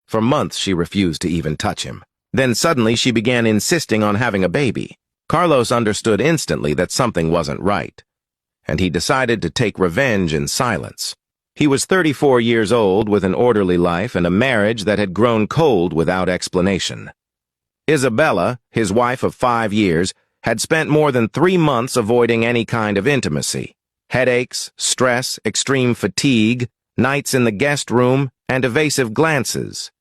For months she refused to even touch him. Then suddenly she began insisting on having a baby. Carlos understood instantly that something wasn't right, and he decided to take revenge in silence. He was 34 years old with an orderly life and a marriage that had grown cold without explanation. Isabella, his wife of 5 years, had spent more than 3 months avoiding any kind of intimacy. Headaches, stress, extreme fatigue, nights in the guest room, and evasive glances.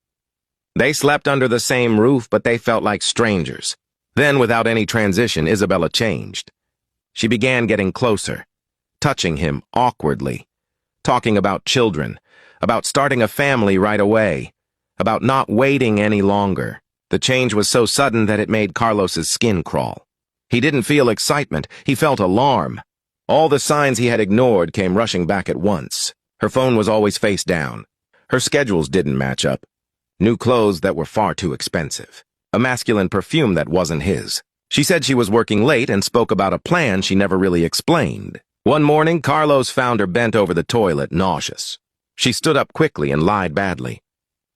They slept under the same roof, but they felt like strangers. Then, without any transition, Isabella changed. She began getting closer, touching him awkwardly, talking about children, about starting a family right away, about not waiting any longer. The change was so sudden that it made Carlos's skin crawl. He didn't feel excitement, he felt alarm. All the signs he had ignored came rushing back at once. Her phone was always face down. Her schedules didn't match up. New clothes that were far too expensive. A masculine perfume that wasn't his. She said she was working late and spoke about a plan she never really explained. One morning, Carlos found her bent over the toilet, nauseous. She stood up quickly and lied badly.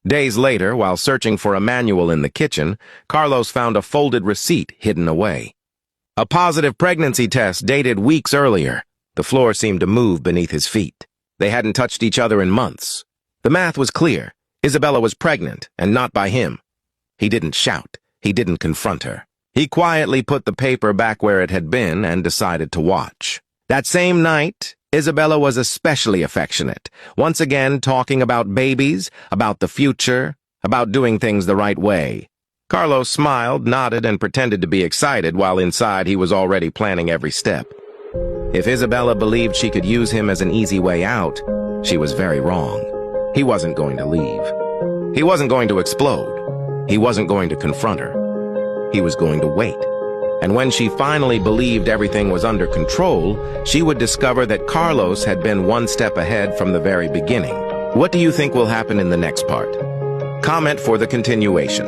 Days later, while searching for a manual in the kitchen, Carlos found a folded receipt hidden away. A positive pregnancy test dated weeks earlier. The floor seemed to move beneath his feet. They hadn't touched each other in months. The math was clear. Isabella was pregnant, and not by him. He didn't shout. He didn't confront her. He quietly put the paper back where it had been and decided to watch. That same night, Isabella was especially affectionate, once again talking about babies, about the future, about doing things the right way. Carlos smiled, nodded, and pretended to be excited while inside he was already planning every step. If Isabella believed she could use him as an easy way out, she was very wrong. He wasn't going to leave. He wasn't going to explode. He wasn't going to confront her. He was going to wait. And when she finally believed everything was under control, she would discover that Carlos had been one step ahead from the very beginning. What do you think will happen in the next part? Comment for the continuation.